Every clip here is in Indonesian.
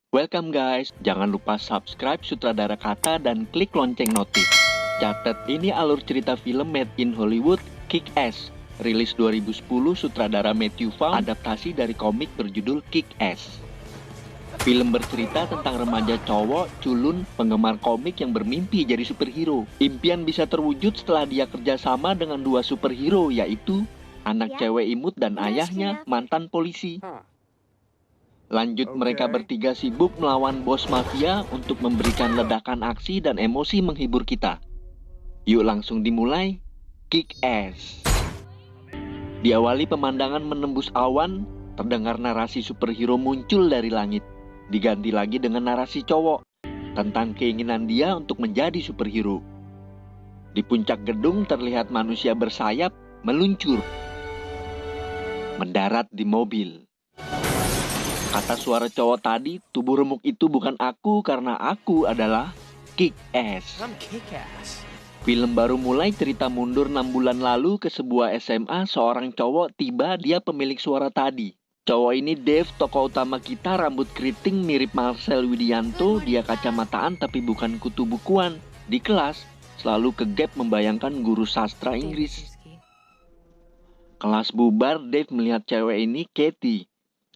Welcome guys, jangan lupa subscribe Sutradara Kata dan klik lonceng notif. Catat, ini alur cerita film made in Hollywood, Kick-Ass. Rilis 2010, sutradara Matthew Vaughn, adaptasi dari komik berjudul Kick-Ass. Film bercerita tentang remaja cowok, culun, penggemar komik yang bermimpi jadi superhero. Impian bisa terwujud setelah dia kerjasama dengan dua superhero, yaitu anak cewek imut dan ayahnya, mantan polisi. Lanjut, mereka bertiga sibuk melawan bos mafia untuk memberikan ledakan aksi dan emosi menghibur kita. Yuk langsung dimulai, Kick-Ass. Diawali pemandangan menembus awan, terdengar narasi superhero muncul dari langit. Diganti lagi dengan narasi cowok, tentang keinginan dia untuk menjadi superhero. Di puncak gedung terlihat manusia bersayap, meluncur, mendarat di mobil. Kata suara cowok tadi, tubuh remuk itu bukan aku karena aku adalah Kick-Ass. Film baru mulai, cerita mundur 6 bulan lalu ke sebuah SMA, seorang cowok tiba, dia pemilik suara tadi. Cowok ini Dave, tokoh utama kita, rambut keriting mirip Marcel Widianto, dia kacamataan tapi bukan kutu bukuan. Di kelas, selalu ke gap membayangkan guru sastra Inggris. Kelas bubar, Dave melihat cewek ini, Katie.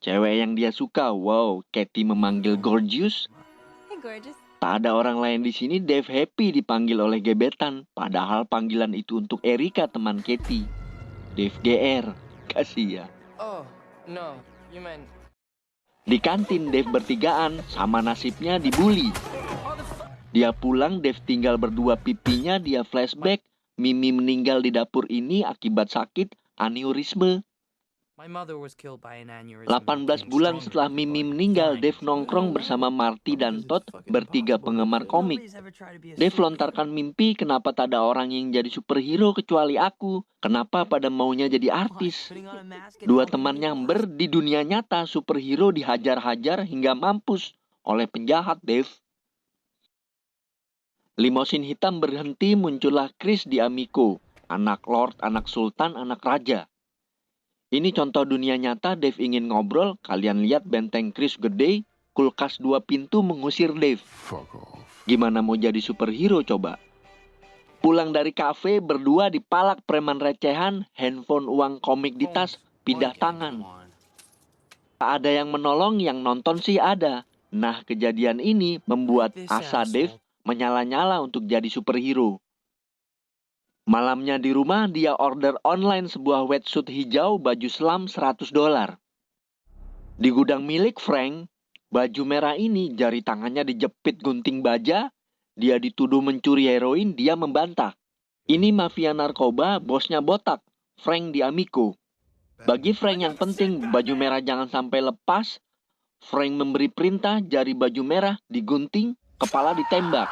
Cewek yang dia suka. Wow, Katie memanggil gorgeous. Tak ada orang lain di sini. Dave happy dipanggil oleh gebetan. Padahal panggilan itu untuk Erika, teman Katie. Dave GR. Kasih ya. Oh, no. You meant... Di kantin, Dave bertigaan. Sama nasibnya dibully. Dia pulang, Dave tinggal berdua pipinya. Dia flashback. Mimi meninggal di dapur ini akibat sakit aneurisme. 18 bulan setelah Mimi meninggal, Dave nongkrong bersama Marty dan Todd, bertiga penggemar komik. Dave lontarkan mimpi, kenapa tak ada orang yang jadi superhero kecuali aku? Kenapa pada maunya jadi artis? Dua teman nyamber, di dunia nyata superhero dihajar-hajar hingga mampus oleh penjahat Dave. Limosin hitam berhenti, muncullah Chris di Amico. Anak lord, anak sultan, anak raja. Ini contoh dunia nyata. Dave ingin ngobrol, kalian lihat benteng Chris gede, kulkas 2 pintu mengusir Dave. Gimana mau jadi superhero coba? Pulang dari kafe, berdua dipalak preman recehan, handphone, uang komik di tas, pindah tangan. Tak ada yang menolong, yang nonton sih ada. Nah, kejadian ini membuat asa Dave menyala-nyala untuk jadi superhero. Malamnya di rumah, dia order online sebuah wetsuit hijau, baju selam $100. Di gudang milik Frank, baju merah ini jari tangannya dijepit gunting baja. Dia dituduh mencuri heroin, dia membantah. Ini mafia narkoba, bosnya botak, Frank di Amico. Bagi Frank yang penting baju merah jangan sampai lepas. Frank memberi perintah, jari baju merah digunting, kepala ditembak.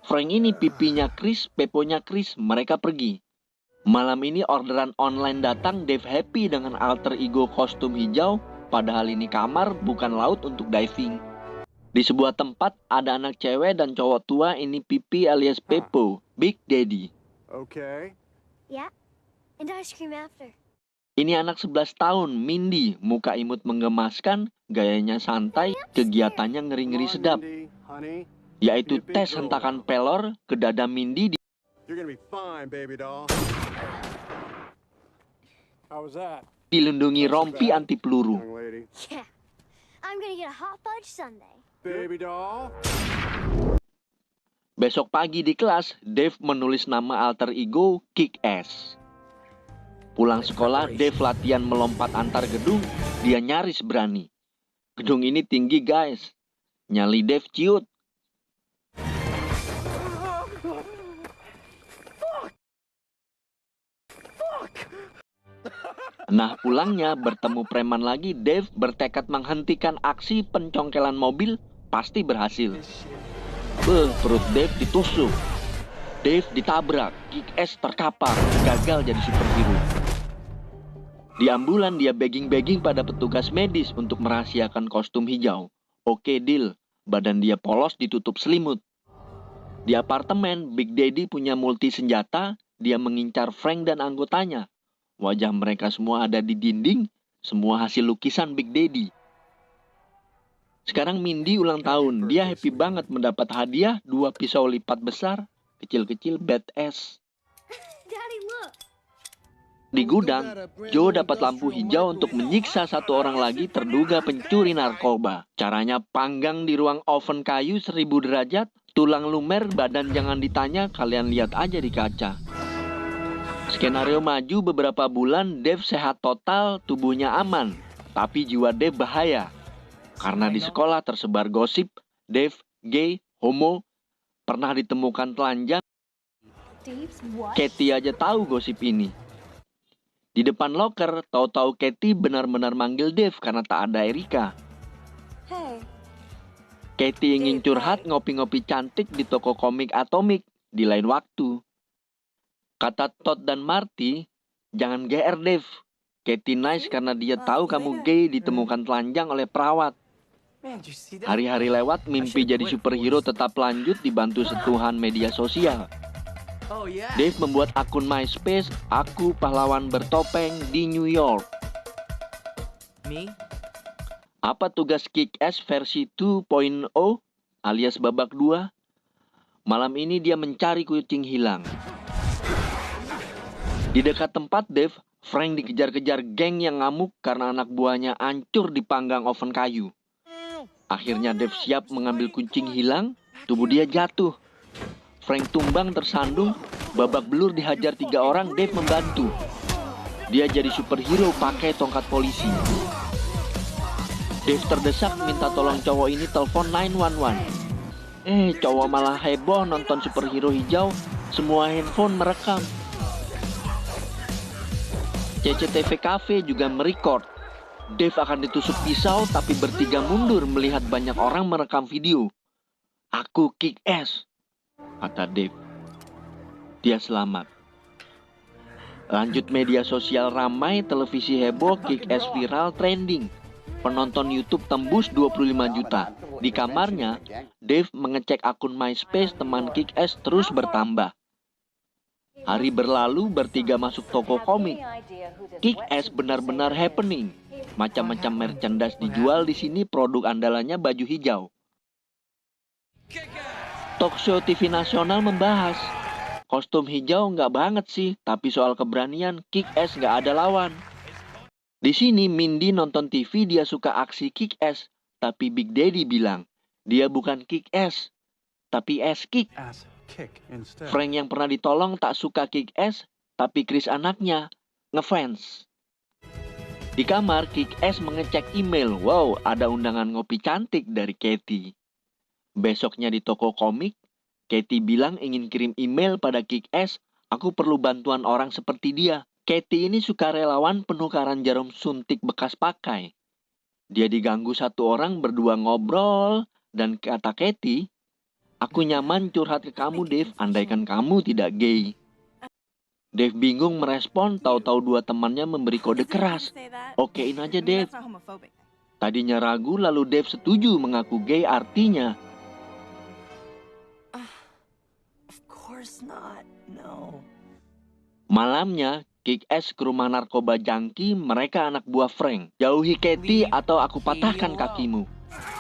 Frank ini pipinya Chris, peponya Chris, mereka pergi. Malam ini orderan online datang, Dave happy dengan alter ego kostum hijau, padahal ini kamar bukan laut untuk diving. Di sebuah tempat ada anak cewek dan cowok tua, ini Pipi alias Pepo, Big Daddy. Okay. Yeah, and ice cream after. Ini anak 11 tahun, Mindy, muka imut menggemaskan, gayanya santai, kegiatannya ngeri-ngeri sedap. Honey, Yaitu tes hentakan pelor ke dada Mindy you're gonna be fine, baby doll. How was that, dilindungi rompi anti peluru. young lady? Yeah, I'm gonna get a hot fudge sundae. Baby doll. Besok pagi di kelas, Dave menulis nama alter ego Kick-Ass. Pulang sekolah, Dave latihan melompat antar gedung, dia nyaris berani. Gedung ini tinggi guys. Nyali Dave ciut. Nah, pulangnya bertemu preman lagi, Dave bertekad menghentikan aksi pencongkelan mobil, pasti berhasil. Perut Dave ditusuk. Dave ditabrak, Kick-Ass terkapar, gagal jadi superhero. Di ambulan dia begging-begging pada petugas medis untuk merahasiakan kostum hijau. Oke deal, badan dia polos ditutup selimut. Di apartemen, Big Daddy punya multi senjata, dia mengincar Frank dan anggotanya. Wajah mereka semua ada di dinding, semua hasil lukisan Big Daddy. Sekarang Mindy ulang tahun. Dia happy banget mendapat hadiah 2 pisau lipat besar, kecil-kecil badass. Daddy, look. Di gudang, Joe dapat lampu hijau untuk menyiksa satu orang lagi terduga pencuri narkoba. Caranya panggang di ruang oven kayu 1000 derajat, tulang lumer, badan jangan ditanya, kalian lihat aja di kaca. Skenario maju beberapa bulan, Dave sehat total, tubuhnya aman. Tapi jiwa Dave bahaya. Karena di sekolah tersebar gosip, Dave gay, homo, pernah ditemukan telanjang. Dave's what? Katie aja tahu gosip ini. Di depan loker, tahu-tahu Katie benar-benar manggil Dave karena tak ada Erika. Hey, Katie ingin curhat ngopi-ngopi cantik di toko komik Atomik di lain waktu. Kata Todd dan Marty, jangan GR Dave. Katie nice karena dia tahu kamu gay ditemukan telanjang oleh perawat. Man, did you see that? Hari-hari lewat, mimpi jadi superhero tetap lanjut dibantu sentuhan media sosial. Oh yeah. Dave membuat akun MySpace, aku pahlawan bertopeng di New York. Me? Apa tugas Kick-Ass versi 2.0 alias babak 2? Malam ini dia mencari kucing hilang. Di dekat tempat Dave, Frank dikejar-kejar geng yang ngamuk karena anak buahnya hancur dipanggang oven kayu. Akhirnya Dave siap mengambil kucing hilang, tubuh dia jatuh. Frank tumbang tersandung, babak belur dihajar 3 orang, Dave membantu. Dia jadi superhero pakai tongkat polisi. Dave terdesak minta tolong cowok ini telepon 911. Cowok malah heboh nonton superhero hijau, semua handphone merekam. CCTV Cafe juga merekord. Dave akan ditusuk pisau tapi bertiga mundur melihat banyak orang merekam video. Aku Kick-Ass, kata Dave. Dia selamat. Lanjut media sosial ramai, televisi heboh, Kick-Ass viral trending. Penonton YouTube tembus 25 juta. Di kamarnya, Dave mengecek akun MySpace teman Kick-Ass terus bertambah. Hari berlalu, bertiga masuk toko komik. Kick-Ass benar-benar happening. Macam-macam merchandise dijual di sini, produk andalannya baju hijau. Talkshow TV nasional membahas. Kostum hijau nggak banget sih, tapi soal keberanian, Kick-Ass nggak ada lawan. Di sini Mindy nonton TV, dia suka aksi Kick-Ass, tapi Big Daddy bilang, dia bukan Kick-Ass, tapi Ass-Kick. Ass kick instead. Frank yang pernah ditolong tak suka Kick-Ass, tapi Chris anaknya ngefans. Di kamar, Kick-Ass mengecek email. Wow, ada undangan ngopi cantik dari Katie. Besoknya di toko komik, Katie bilang ingin kirim email pada Kick-Ass. Aku perlu bantuan orang seperti dia. Katie ini sukarelawan penukaran jarum suntik bekas pakai. Dia diganggu satu orang, berdua ngobrol, dan kata Katie, aku nyaman curhat ke kamu, Dave, andaikan kamu tidak gay. Dave bingung merespon, tahu-tahu 2 temannya memberi kode keras. Okein aja, Dave. Tadinya ragu, lalu Dave setuju mengaku gay, artinya of course not. No. malamnya Kick-Ass ke rumah narkoba junkie, mereka anak buah Frank. Jauhi Katie atau aku patahkan kakimu.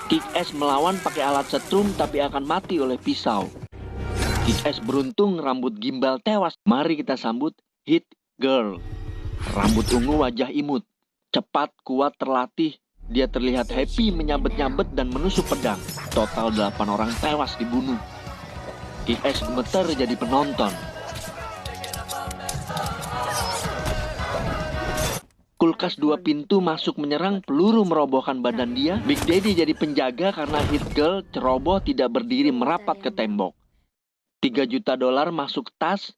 Kick-Ass melawan pakai alat setrum tapi akan mati oleh pisau. Kick-Ass beruntung, rambut gimbal tewas. Mari kita sambut Hit Girl. Rambut ungu, wajah imut. Cepat, kuat, terlatih. Dia terlihat happy, menyabet-nyabet dan menusuk pedang. Total 8 orang tewas dibunuh. Kick-Ass gemeter jadi penonton. Kulkas 2 pintu masuk menyerang, peluru merobohkan badan dia. Big Daddy jadi penjaga karena Hit Girl ceroboh tidak berdiri merapat ke tembok. $3 juta masuk tas.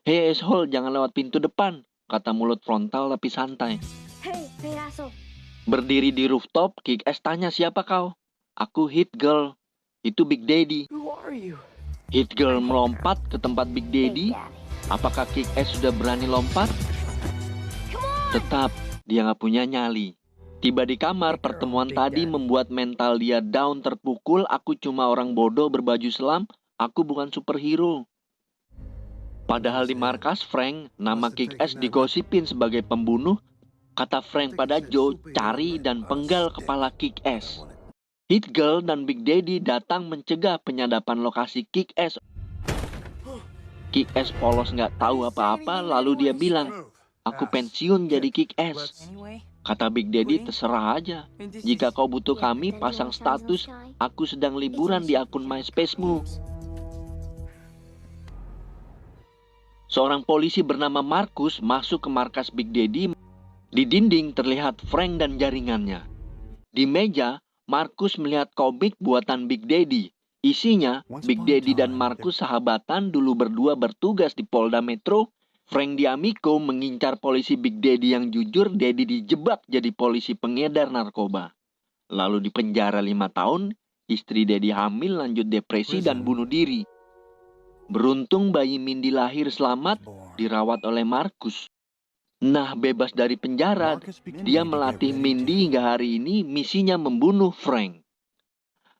Hey asshole, jangan lewat pintu depan, kata mulut frontal tapi santai. Hey, asshole. Berdiri di rooftop, Kick-Ass tanya, siapa kau? Aku Hit Girl. Itu Big Daddy. Who are you? Hit Girl melompat ke tempat Big Daddy. Apakah Kick-Ass sudah berani lompat? Tetap, dia nggak punya nyali. Tiba di kamar, pertemuan tadi membuat mental dia down, terpukul. Aku cuma orang bodoh berbaju selam. Aku bukan superhero. Padahal di markas Frank, nama Kick-Ass digosipin sebagai pembunuh. Kata Frank pada Joe, cari dan penggal kepala Kick-Ass. Hit Girl dan Big Daddy datang mencegah penyadapan lokasi Kick-Ass. Kick-Ass polos nggak tahu apa-apa, lalu dia bilang, aku pensiun jadi Kick-Ass. Anyway, Kata Big Daddy, terserah aja. Jika kau butuh kami, pasang status, aku sedang liburan di akun MySpace-mu. Seorang polisi bernama Marcus masuk ke markas Big Daddy. Di dinding terlihat Frank dan jaringannya. Di meja, Marcus melihat komik buatan Big Daddy. Isinya, Big Daddy dan Marcus sahabatan dulu berdua bertugas di Polda Metro. Frank D'Amico mengincar polisi Big Daddy yang jujur. Daddy dijebak jadi polisi pengedar narkoba. Lalu dipenjara 5 tahun, istri Daddy hamil, lanjut depresi dan bunuh diri. Beruntung bayi Mindy lahir selamat, dirawat oleh Marcus. Nah, bebas dari penjara, dia melatih Mindy hingga hari ini. Misinya membunuh Frank.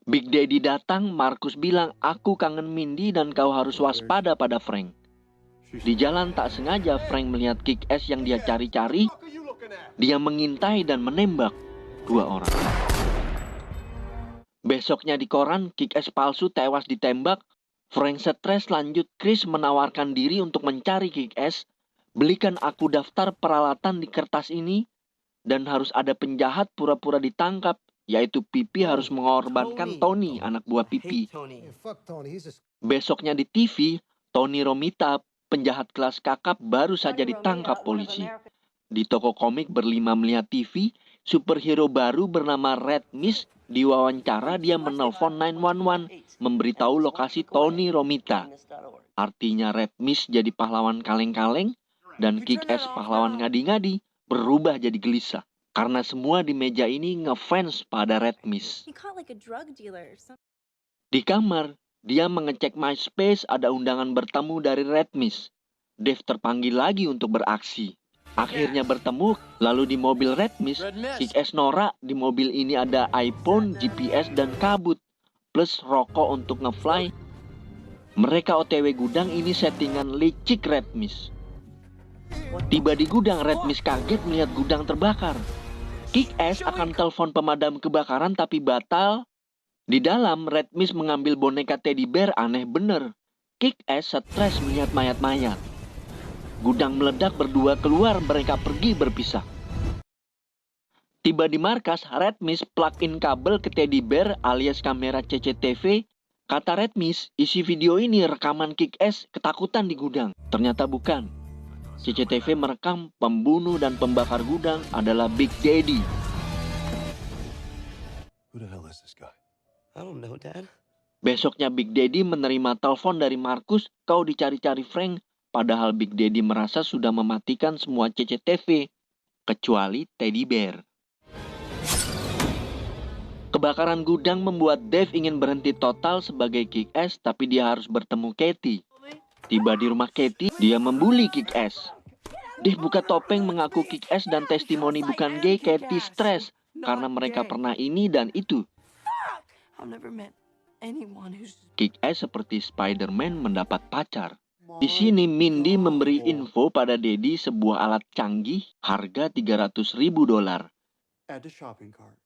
Big Daddy datang, Marcus bilang, aku kangen Mindy dan kau harus waspada pada Frank. Di jalan tak sengaja Frank melihat Kick-Ass yang dia cari-cari. Dia mengintai dan menembak 2 orang. Besoknya di koran, Kick-Ass palsu tewas ditembak. Frank stres, lanjut Chris menawarkan diri untuk mencari Kick-Ass. Belikan aku daftar peralatan di kertas ini, dan harus ada penjahat pura-pura ditangkap, yaitu Pipi harus mengorbankan Tony, anak buah Pipi. Besoknya di TV, Tony Romita, penjahat kelas kakap, baru saja ditangkap polisi. Di toko komik berlima melihat TV, superhero baru bernama Red Mist diwawancara. Dia menelpon 911, memberitahu lokasi Tony Romita. Artinya Red Mist jadi pahlawan kaleng-kaleng, dan Kick-Ass pahlawan ngadi-ngadi berubah jadi gelisah. Karena semua di meja ini ngefans pada Red Mist. Di kamar, dia mengecek MySpace, ada undangan bertemu dari Red Mist. Dave terpanggil lagi untuk beraksi. Akhirnya bertemu, lalu di mobil Red Mist, Kick-Ass norak. Di mobil ini ada iPhone, GPS, dan kabut. Plus rokok untuk ngefly. Mereka OTW gudang, ini settingan licik Red Mist. Tiba di gudang, Red Mist kaget melihat gudang terbakar. Kick-Ass akan telepon pemadam kebakaran tapi batal. Di dalam, Red Mist mengambil boneka teddy bear, aneh bener. Kick-Ass stres melihat mayat-mayat. Gudang meledak, berdua keluar, mereka pergi berpisah. Tiba di markas, Red Mist plug in kabel ke teddy bear alias kamera CCTV. Kata Red Mist, isi video ini rekaman Kick-Ass ketakutan di gudang. Ternyata bukan. CCTV merekam pembunuh dan pembakar gudang adalah Big Daddy. Who the hell is this guy? I don't know, Dad. Besoknya Big Daddy menerima telepon dari Marcus, kau dicari-cari Frank. Padahal Big Daddy merasa sudah mematikan semua CCTV, kecuali teddy bear. Kebakaran gudang membuat Dave ingin berhenti total sebagai Kick-Ass, tapi dia harus bertemu Katie. Tiba di rumah Katie, dia membuli Kick-Ass. Dave buka topeng mengaku Kick-Ass dan testimoni bukan gay. Katie stres karena mereka pernah ini dan itu. Kick-Ass seperti Spider-Man mendapat pacar. Di sini Mindy memberi info pada Daddy sebuah alat canggih harga $300.000. Add to shopping cart.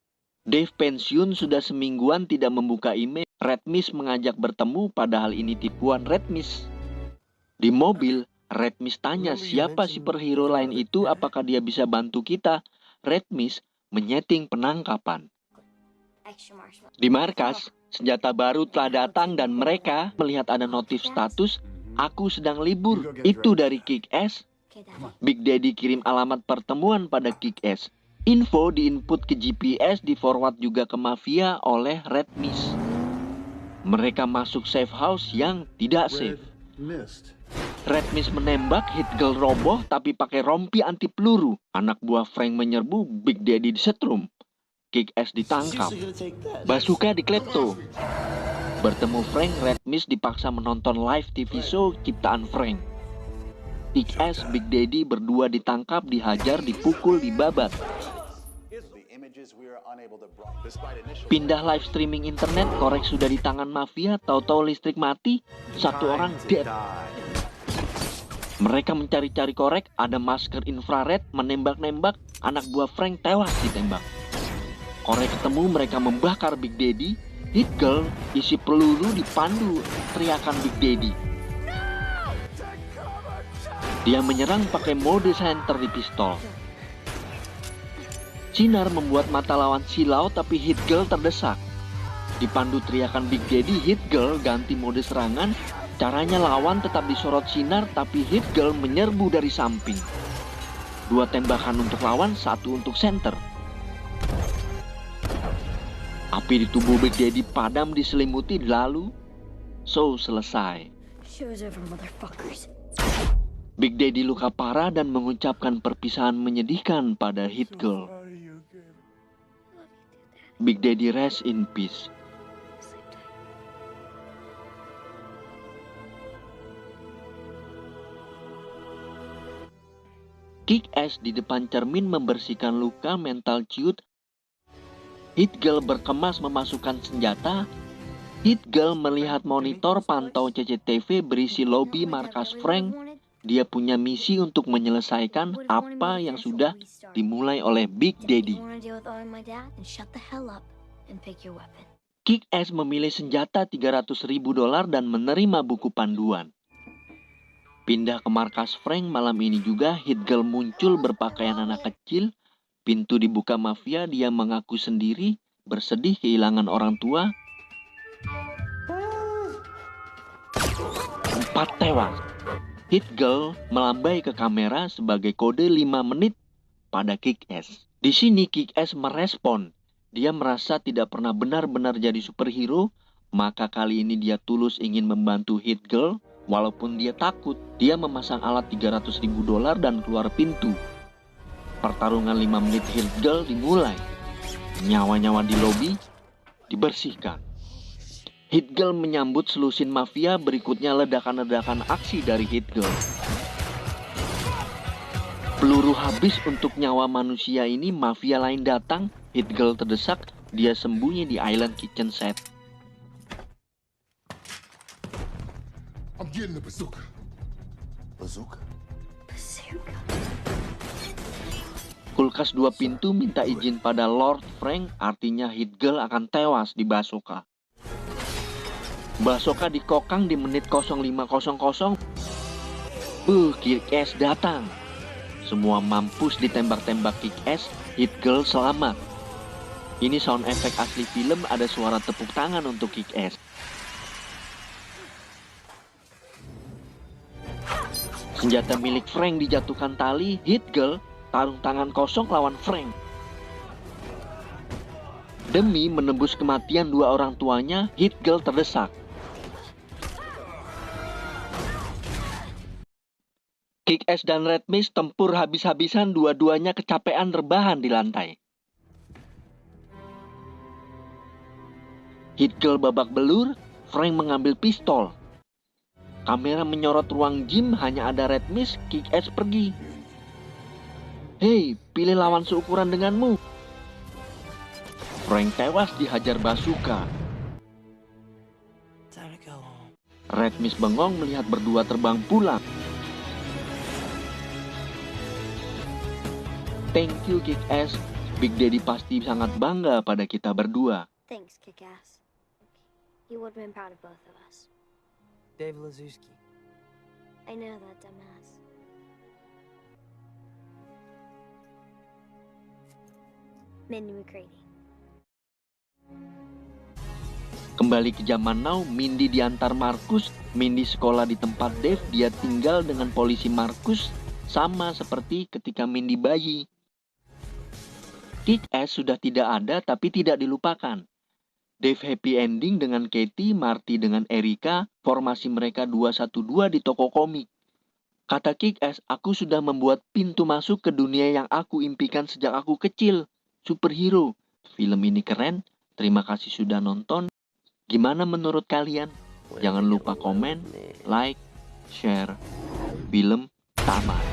Dave pensiun sudah semingguan tidak membuka email. Red Mist mengajak bertemu, padahal ini tipuan Red Mist. Di mobil, Red Mist tanya siapa superhero lain itu, apakah dia bisa bantu kita. Red Mist menyeting penangkapan. Di markas, senjata baru telah datang dan mereka melihat ada notif status, aku sedang libur. Itu dari Kick-Ass. Big Daddy kirim alamat pertemuan pada Kick-Ass. Info diinput ke GPS, di-forward juga ke mafia oleh Red Mist. Mereka masuk safe house yang tidak safe. Red Mist menembak, Hit Girl roboh tapi pakai rompi anti peluru. Anak buah Frank menyerbu, Big Daddy disetrum. Kick-Ass ditangkap. Bazooka diklepto. Bertemu Frank, Red Mist dipaksa menonton live TV show ciptaan Frank. Kick-Ass, Big Daddy berdua ditangkap, dihajar, dipukul, dibabat. Pindah live streaming internet, korek sudah di tangan mafia, tahu-tahu listrik mati, satu orang dead. Mereka mencari-cari korek, ada masker infrared, menembak-nembak, anak buah Frank tewas ditembak. Sore ketemu mereka membakar Big Daddy. Hit Girl isi peluru dipandu teriakan Big Daddy. Dia menyerang pakai mode center di pistol. Sinar membuat mata lawan silau tapi Hit Girl terdesak. Dipandu teriakan Big Daddy, Hit Girl ganti mode serangan. Caranya lawan tetap disorot sinar tapi Hit Girl menyerbu dari samping. 2 tembakan untuk lawan, 1 untuk center. Api di tubuh Big Daddy padam diselimuti lalu selesai. Show's over, motherfuckers. Big Daddy luka parah dan mengucapkan perpisahan menyedihkan pada Hit Girl. Big Daddy rest in peace. Sleep tight. Kick-Ass di depan cermin membersihkan luka mental ciut. Hit Girl berkemas memasukkan senjata. Hit Girl melihat monitor pantau CCTV berisi lobi markas Frank. Dia punya misi untuk menyelesaikan apa yang sudah dimulai oleh Big Daddy. Kick-Ass memilih senjata $300.000 dan menerima buku panduan. Pindah ke markas Frank malam ini juga, Hit Girl muncul berpakaian anak kecil. Pintu dibuka mafia, dia mengaku sendiri, bersedih kehilangan orang tua. 4 tewas. Hit Girl melambai ke kamera sebagai kode 5 menit pada Kick-Ass. Di sini Kick-Ass merespon. Dia merasa tidak pernah benar-benar jadi superhero, maka kali ini dia tulus ingin membantu Hit Girl. Walaupun dia takut, dia memasang alat $300.000 dan keluar pintu. Pertarungan 5 menit Hit Girl dimulai. Nyawa-nyawa di lobi dibersihkan. Hit Girl menyambut selusin mafia, berikutnya ledakan-ledakan aksi dari Hit Girl. Peluru habis untuk nyawa manusia ini, mafia lain datang, Hit Girl terdesak, dia sembunyi di island kitchen set. I'm getting the bazooka. Bazooka? Kulkas 2 pintu minta izin pada Lord Frank, artinya Hit Girl akan tewas di bazooka. Bazooka dikokang di menit 05.00. Kick-Ass datang. Semua mampus ditembak-tembak Kick-Ass, Hit Girl selamat. Ini sound efek asli film, ada suara tepuk tangan untuk Kick-Ass. Senjata milik Frank dijatuhkan tali, Hit Girl tarung tangan kosong lawan Frank. Demi menembus kematian 2 orang tuanya, Hit Girl terdesak. Kick-Ass dan Red Mist tempur habis-habisan, dua-duanya kecapean rebahan di lantai. Hit Girl babak belur, Frank mengambil pistol. Kamera menyorot ruang gym, hanya ada Red Mist, Kick-Ass pergi. Hei, pilih lawan seukuran denganmu. Frank tewas dihajar bazooka. Time to go home. Red Mist bengong melihat berdua terbang pulang. Thank you Kick-Ass. Big Daddy pasti sangat bangga pada kita berdua. Thanks, Kick-Ass. He would have been proud of both of us. Dave Lazuski. I know that, dumbass. Mindy McCready. Kembali ke zaman now, Mindy diantar Marcus. Mindy sekolah di tempat Dave, dia tinggal dengan polisi Marcus, sama seperti ketika Mindy bayi. Kick-Ass sudah tidak ada tapi tidak dilupakan. Dave happy ending dengan Katie, Marty dengan Erika, formasi mereka 212 di toko komik. Kata Kick-Ass, aku sudah membuat pintu masuk ke dunia yang aku impikan sejak aku kecil, superhero. Film ini keren, terima kasih sudah nonton. Gimana menurut kalian? Jangan lupa komen, like, share. Film tamat.